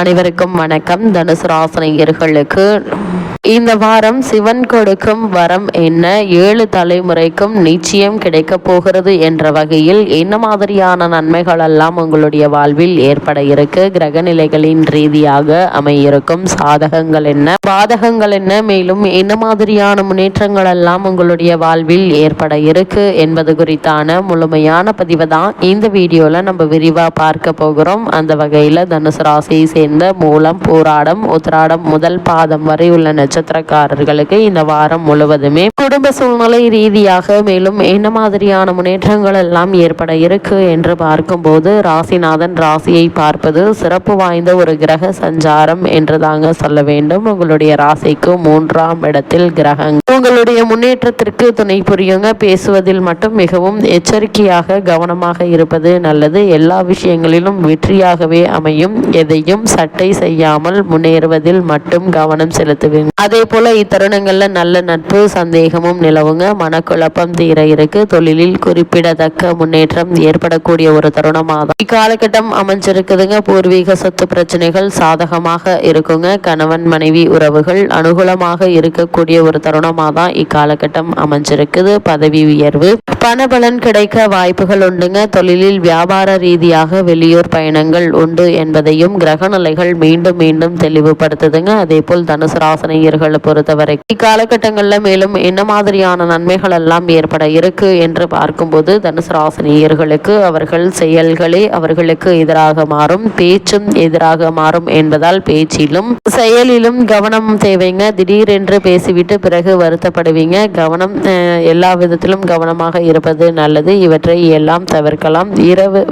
அனைவருக்கும் வணக்கம். தனுசு ராசினியர்களுக்கு இந்த வாரம் சிவன் கொடுக்கும் வரம் என்ன, 7 தலைமுறைக்கும் நிச்சயம் கிடைக்க போகிறது என்ற வகையில் என்ன மாதிரியான நன்மைகள் எல்லாம் உங்களுடைய வாழ்வில் ஏற்பட இருக்கு, கிரக நிலைகளின் ரீதியாக அமையிருக்கும் சாதகங்கள் என்ன, பாதகங்கள் என்ன, மேலும் என்ன மாதிரியான முன்னேற்றங்கள் எல்லாம் உங்களுடைய வாழ்வில் ஏற்பட இருக்கு என்பது குறித்தான முழுமையான பதிவை தான் இந்த வீடியோல நம்ம விரிவா பார்க்க போகிறோம். அந்த வகையில தனுசு ராசியை சேர்ந்த மூலம், பூராடம், உத்திராடம் முதல் பாதம் வரை உள்ள நட்சத்திரக்காரர்களுக்கு இந்த வாரம் முழுவதுமே குடும்ப சூழ்நிலை ரீதியாக மேலும் என்ன மாதிரியான முன்னேற்றங்கள் எல்லாம் ஏற்பட இருக்கு என்று பார்க்கும்போது, ராசிநாதன் ராசியை பார்ப்பது சிறப்பு வாய்ந்த ஒரு கிரக சஞ்சாரம் என்று தாங்க சொல்ல வேண்டும். உங்களுடைய ராசிக்கு 3ஆம் இடத்தில் கிரகங்கள் உங்களுடைய முன்னேற்றத்திற்கு துணை புரியுங்க. பேசுவதில் மட்டும் மிகவும் எச்சரிக்கையாக கவனமாக இருப்பது நல்லது. எல்லா விஷயங்களிலும் வெற்றியாகவே அமையும். எதையும் சட்டை செய்யாமல் முன்னேறுவதில் மட்டும் கவனம் செலுத்துவீங்க. அதே போல இத்தருணங்கள்ல நல்ல நட்பு சந்தேகமும் நிலவுங்க. மனக்குழப்பம் தீர இருக்கு. தொழிலில் குறிப்பிடத்தக்க முன்னேற்றம் ஏற்படக்கூடிய ஒரு தருணமாக இக்காலகட்டம் அமைஞ்சிருக்குதுங்க. பூர்வீக சொத்து பிரச்சனைகள் சாதகமாக இருக்குங்க. கணவன் மனைவி உறவுகள் அனுகூலமாக இருக்கக்கூடிய ஒரு தருணமாக தான் இக்காலகட்டம் அமைஞ்சிருக்குது. பதவி உயர்வு, பணபலன் கிடைக்க வாய்ப்புகள் உண்டுங்க. தொழிலில் வியாபார ரீதியாக வெளியூர் பயணங்கள் உண்டு என்பதையும் கிரக நிலைகள் மீண்டும் மீண்டும் தெளிவுபடுத்துதுங்க. அதே போல் தனுசு ராசினியர்களை பொறுத்தவரை இக்காலகட்டங்களில் மேலும் என்ன மாதிரியான நன்மைகள் எல்லாம் ஏற்பட இருக்கு என்று பார்க்கும்போது, தனுசு ராசினியர்களுக்கு அவர்கள் செயல்களே அவர்களுக்கு எதிராக மாறும், பேச்சும் எதிராக மாறும் என்பதால் பேச்சிலும் செயலிலும் கவனம் தேவைங்க. திடீரென்று பேசிவிட்டு பிறகு வருத்தப்படுவீங்க. கவனம் எல்லா விதத்திலும் கவனமாக இருப்பது நல்லது. இவற்றை எல்லாம் தவிர்க்கலாம்.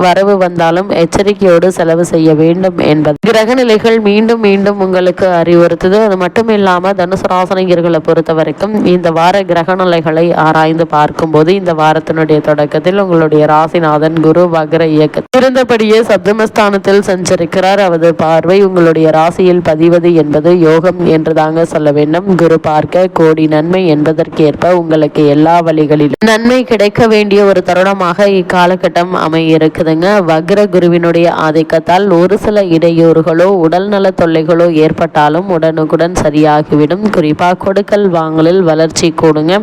வரவு வந்தாலும் எச்சரிக்கையோடு செலவு செய்ய வேண்டும் என்பது கிரக நிலைகள் மீண்டும் மீண்டும் உங்களுக்கு அறிவுறுத்துது. அது மட்டும் இல்லாம தனுசு ராசினியர்களை பொறுத்த வரைக்கும் இந்த வார கிரக நிலைகளை ஆராய்ந்து பார்க்கும்போது, இந்த வாரத்தினுடைய தொடக்கத்தில் உங்களுடைய ராசிநாதன் குரு வக்ர இயக்கத்தில் இருந்தபடியே சப்தமஸ்தானத்தில் சஞ்சரிக்கிறார். அவரது பார்வை உங்களுடைய ராசியில் பதிவது என்பது யோகம் என்று தாங்க சொல்ல வேண்டும். குரு பார்க்க கோடி நன்மை என்பதற்கேற்ப உங்களுக்கு எல்லா வழிகளிலும் நன்மை கிடைக்க வேண்டிய ஒரு தருணமாக இக்காலகட்டம் அமையிருக்குதுங்க. வக்ர குருவினுடைய ஆதிக்கத்தால் ஒரு சில இடையூறுகளோ உடல்நல தொல்லைகளோ ஏற்பட்டாலும் உடனுக்குடன் சரியாகிவிடும். குறிப்பா கொடுக்கல் வாங்கலில் வளர்ச்சி கூடுங்க.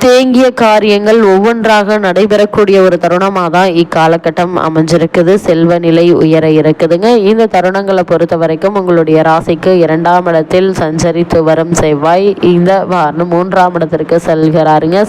தேங்கிய காரியங்கள் ஒவ்வொன்றாக நடைபெறக்கூடிய ஒரு தருணமாக தான் இக்காலகட்டம் அமைஞ்சிருக்குது. செல்வ நிலை உயர இருக்குதுங்க. இந்த தருணங்களை பொறுத்த வரைக்கும் உங்களுடைய ராசிக்கு 2ஆம் இடத்தில் சஞ்சரித்து வரும் செவ்வாய் இந்த வாரம் 3ஆம் இடத்திற்கு செல்கிறாருங்க.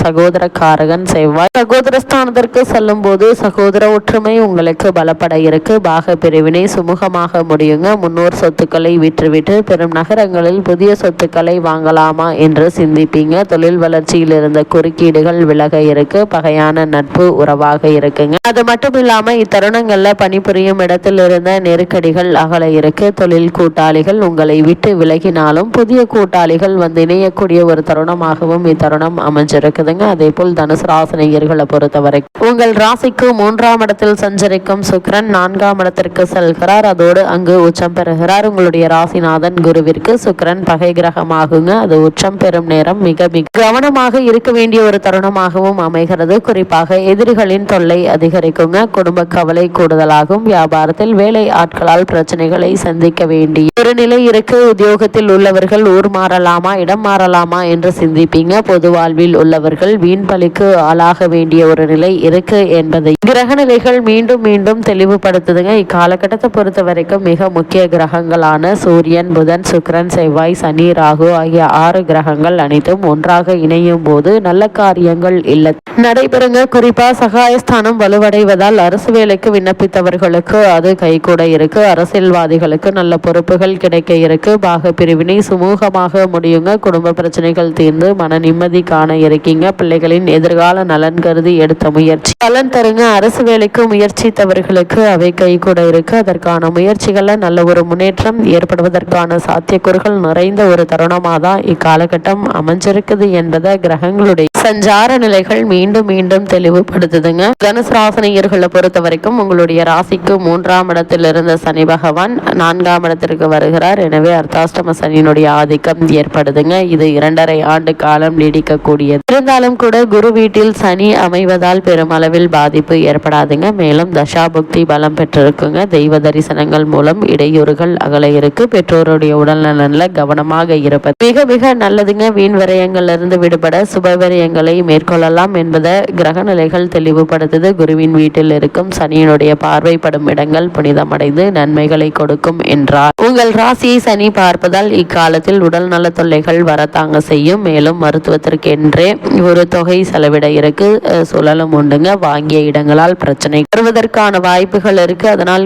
சகோதரக்காரகன் செவ்வாய் சகோதரஸ்தானத்திற்கு செல்லும் போது சகோதர ஒற்றுமை உங்களுக்கு பலப்பட இருக்கு. பாக பிரிவினை சுமூகமாக முடியுங்க. முன்னோர் சொத்துக்களை விற்றுவிட்டு பெரும் நகரங்களில் புதிய சொத்துக்களை வாங்கலாமா என்று சிந்திப்பீங்க. தொழில் வளர்ச்சியில் இருந்த குறுக்கீடுகள் விலக இருக்கு. பகையான நட்பு உறவாக இருக்குங்க. அது மட்டும் இல்லாம இத்தருணங்கள்ல பணிபுரியும் இடத்தில் இருந்த நெருக்கடிகள் அகல இருக்கு. தொழில் கூட்டாளிகள் உங்களை விட்டு விலகினாலும் புதிய கூட்டாளிகள் வந்து இணையக்கூடிய ஒரு தருணமாகவும் இத்தருணம் அமைஞ்சிருக்குதுங்க. அதே போல் தனுசு ராசினியர்களை பொறுத்தவரை உங்கள் ராசிக்கு 3ஆம் இடத்தில் சஞ்சரிக்கும் சுக்கிரன் 4ஆம் இடத்திற்கு செல்கிறார். அதோடு அங்கு உச்சம் பெறுகிறார். உங்களுடைய ராசிநாதன் குருவிற்கு சுக்கிரன் பகை கிரகமாகுங்க. அது உச்சம் பெறும் நேரம் மிக மிக கவனமாக இருக்க வேண்டிய ஒரு தருணமாகவும் அமைகிறது. குறிப்பாக எதிரிகளின் தொல்லை அதிகரிக்குங்க. குடும்ப கவலை கூடுதலாகும். வியாபாரத்தில் வேலை ஆட்களால் பிரச்சனைகளை சந்திக்க வேண்டிய ஒரு நிலை இருக்கு. உத்தியோகத்தில் உள்ளவர்கள் ஊர் மாறலாமா இடம் மாறலாமா என்று சிந்திப்பீங்க. பொது வாழ்வில் உள்ளவர்கள் வீண் பலிக்கு ஆளாக வேண்டிய ஒரு நிலை இருக்கு என்பதை கிரக நிலைகள் மீண்டும் மீண்டும் தெளிவுபடுத்துதுங்க. இக்காலகட்டத்தை பொறுத்த வரைக்கும் மிக முக்கிய கிரகங்களான சூரியன், புதன், சுக்கிரன், செவ்வாய், சனி, ராகு ஆகிய 6 கிரகங்கள் அனைத்தும் ஒன்றாக இணையும் போது நல்ல காரியங்கள் இல்லை நடைபெறுங்க. குறிப்பா சகாயஸ்தானம் வலுவடைவதால் அரசு வேலைக்கு விண்ணப்பித்தவர்களுக்கு அது கைகூட இருக்கு. அரசியல்வாதிகளுக்கு நல்ல பொறுப்புகள் கிடைக்க இருக்கு. பாக பிரிவினை சுமூகமாக முடியுங்க. குடும்ப பிரச்சனைகள் தீர்ந்து மன நிம்மதி காண இருக்கீங்க. பிள்ளைகளின் எதிர்கால நலன் கருதி எடுத்த முயற்சி பலன் தருங்க. அரசு வேலைக்கு முயற்சித்தவர்களுக்கு அவை கைகூட இருக்கு. அதற்கான முயற்சிகள்ல நல்ல ஒரு முன்னேற்றம் ஏற்படுவதற்கான சாத்தியக்கூறுகள் நிறைந்த ஒரு தருணமாக தான் இக்காலகட்டம் அமைஞ்சிருக்குது என்பதை என்பதை கிரகங்களுடைய சஞ்சார நிலைகள் மீண்டும் மீண்டும் தெளிவுபடுத்துதுங்க. தனுசு ராசினியர்களை பொறுத்த வரைக்கும் உங்களுடைய ராசிக்கு 3ஆம் இடத்தில் இருந்த சனி பகவான் 4ஆம் இடத்திற்கு வருகிறார். எனவே அர்த்தாஷ்டம சனியினுடைய ஆதிக்கம் ஏற்படுதுங்க. இது 2.5 ஆண்டு காலம் நீடிக்கக்கூடியது. இருந்தாலும் கூட குரு வீட்டில் சனி அமைவதால் பெருமளவில் பாதிப்பு ஏற்படாதுங்க. மேலும் தசாபுக்தி பலம் பெற்றிருக்குங்க. தெய்வ தரிசனங்கள் மூலம் இடையூறுகள் அகல இருக்கு. பெற்றோருடைய உடல்நலன்ல கவனமாக இருப்பது மிக மிக நல்லதுங்க. வீண் விரயங்கள்ல இருந்து விடுபட சுபவிரயங்களை மேற்கொள்ளலாம் என்பதை கிரக நிலைகள் தெளிவுபடுத்துது. குருவின் வீட்டில் இருக்கும் சனியினுடைய பார்வைப்படும் இடங்கள் புனிதமடைந்து நன்மைகளை கொடுக்கும் என்றார். உங்கள் ராசியை சனி பார்ப்பதால் இக்காலத்தில் உடல் நல தொல்லைகள் வரத்தாங்க செய்யும். மேலும் மருத்துவத்திற்கு என்றே ஒரு தொகை செலவிட இருக்கு சூழலும் உண்டுங்க. வாங்கிய இடங்களால் பிரச்சனை வருவதற்கான வாய்ப்புகள் இருக்கு. அதனால்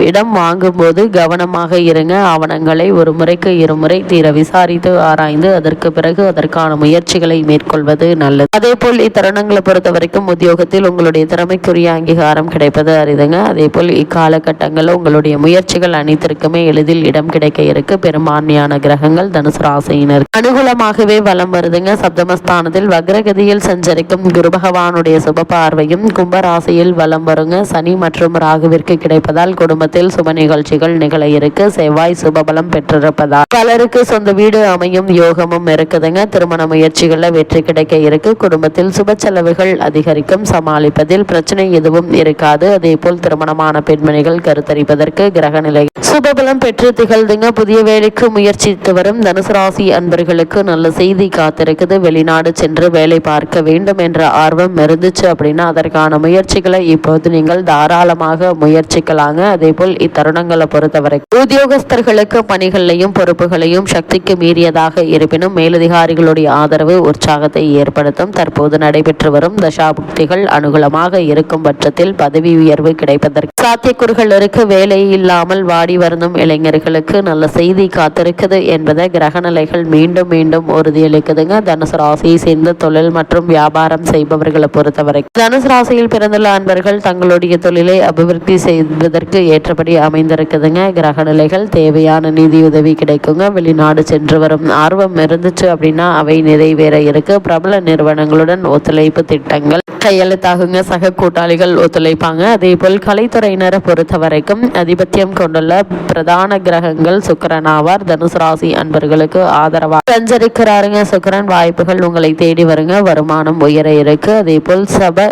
இடம் வாங்கும் போது கவனமாக இருங்க. ஆவணங்களை ஒரு முறைக்கு இருமுறை தீர விசாரித்து ஆராய்ந்து அதற்கு பிறகு அதற்கான முயற்சிகளை மேற்கொள்வது நல்லது. அதே போல் இத்தருணங்களை பொறுத்த வரைக்கும் உத்தியோகத்தில் உங்களுடைய திறமைக்குரிய அங்கீகாரம் கிடைப்பது அரிதுங்க. அதே போல் இக்காலகட்டங்களில் உங்களுடைய முயற்சிகள் அனைத்திற்குமே எளிதில் இடம் கிடைக்க இருக்கு. பெரும்பான்மையான கிரகங்கள் தனுசு ராசியினர் அனுகூலமாகவே வலம் வருதுங்க. சப்தமஸ்தானத்தில் வக்ரகதியில் சஞ்சரிக்கும் குரு பகவானுடைய சுப பார்வையும் கும்பராசியில் வலம் வருங்க. சனி மற்றும் ராகுவிற்கு கிடைப்பதால் குடும்பத்தில் சுப நிகழ்ச்சிகள் நிகழ இருக்கு. செவ்வாய் சுபபலம் பெற்றிருப்பதால் பலருக்கு சொந்த வீடு அமையும் யோகமும் இருக்குதுங்க. திருமண முயற்சிகளில் வெற்றி கிடைக்க இருக்கு. குடும்பத்தில் சுப செலவுகள் அதிகரிக்கும். சமாளிப்பதில் பிரச்சனை எதுவும் இருக்காது. அதே போல் திருமணமான பெண்மணிகள் கருத்தரிப்பதற்கு கிரக நிலை சுபபலம் பெற்று திகழ்ந்துங்க. புதிய வேலைக்கு முயற்சித்து வரும் தனுசு ராசி அன்பர்களுக்கு நல்ல செய்தி காத்திருக்குது. வெளிநாடு சென்று வேலை பார்க்க வேண்டும் என்ற ஆர்வம் இருந்துச்சு அப்படின்னா அதற்கான முயற்சிகளை இப்போது நீங்கள் தாராளமாக முயற்சிக்கலாங்க. அதே போல் இத்தருணங்களை பொறுத்தவரை உத்தியோகஸ்தர்களுக்கு பணிகளையும் பொறுப்புகளையும் சக்திக்கு மீறியதாக இருப்பினும் மேலதிகாரிகளுடைய ஆதரவு உற்சாகத்தை ஏற்படுத்தும். தற்போது நடைபெற்று வரும் தசாபுக்திகள் அனுகூலமாக இருக்கும் பட்சத்தில் பதவி உயர்வு கிடைப்பதற்கு சாத்தியக்கூறுகள் இருக்கு. வேலை இல்லாமல் வாடி வருந்தும் இளைஞர்களுக்கு நல்ல செய்தி காத்திருக்குது என்பதை கிரகநிலைகள் மீண்டும் மீண்டும் உறுதியளிக்குதுங்க. தனுசு ராசியை சேர்ந்த தொழில் மற்றும் வியாபாரம் செய்பவர்களை பொறுத்தவரை தனுசு ராசியில் பிறந்துள்ள அன்பர்கள் தங்களுடைய தொழிலை அபிவிருத்தி செய்வதற்கு ஏற்றபடி அமைந்திருக்குதுங்க. கிரகநிலைகள் தேவையான நிதியுதவி கிடைக்குங்க. வெளிநாடு சென்று வரும் ஆர்வம் இருந்துச்சு அப்படின்னா அவை நிறைவேற இருக்கு. பிரபல நிறுவனங்களுடன் ஒத்துழைப்பு திட்டங்கள் கையெழுத்தாகுங்க. சக கூட்டாளிகள் ஒத்துழைப்பாங்க. அதே போல் கலைத்துறையினரை பொறுத்த வரைக்கும் அதிபத்தியம் கொண்டுள்ள பிரதான கிரகங்கள் சுக்கிரன் ஆவார். தனுசு ராசி அன்பர்களுக்கு ஆதரவாக சஞ்சரிக்கிறாருங்க. சுக்கிரன் வாய்ப்புகள் உங்களை தேடி வருங்க. வருமானம் உயர இருக்கு. அதே போல் சப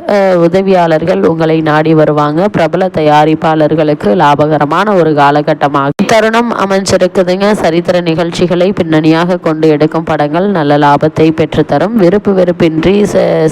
உதவியாளர்கள் உங்களை நாடி வருவாங்க. பிரபல தயாரிப்பாளர்களுக்கு லாபகரமான ஒரு காலகட்டமாக தருணம் அமைஞ்சிருக்குதுங்க. சரித்திர நிகழ்ச்சிகளை பின்னணியாக கொண்டு எடுக்கும் படங்கள் நல்ல லாபத்தை பெற்றுத்தரும். விருப்பு வெறுப்பின்றி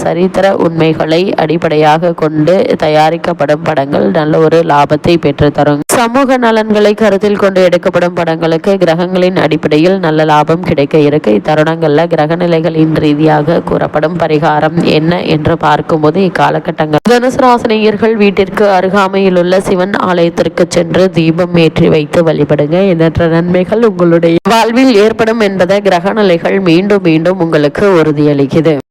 சரித்திர உண்மைகளை அடிப்படையாக கொண்டு தயாரிக்கப்படும் படங்கள் நல்ல ஒரு லாபத்தை பெற்றுத்தரும். சமூக நலன்களை கருத்தில் கொண்டு எடுக்கப்படும் படங்களுக்கு கிரகங்களின் அடிப்படையில் நல்ல லாபம் கிடைக்க இருக்கு. இத்தருணங்கள்ல கிரகநிலைகளின் ரீதியாக கூறப்படும் பரிகாரம் என்ன என்று பார்க்கும்போது இக்காலகட்டங்கள் தனுசு ராசினியர்கள் வீட்டிற்கு அருகாமையில் உள்ள சிவன் ஆலயத்திற்கு சென்று தீபம் ஏற்றி வைத்து வழிபடுங்க. எண்ணற்ற நன்மைகள் உங்களுடைய வாழ்வில் ஏற்படும் என்பதை கிரகநிலைகள் மீண்டும் மீண்டும் உங்களுக்கு உறுதியளிக்குது.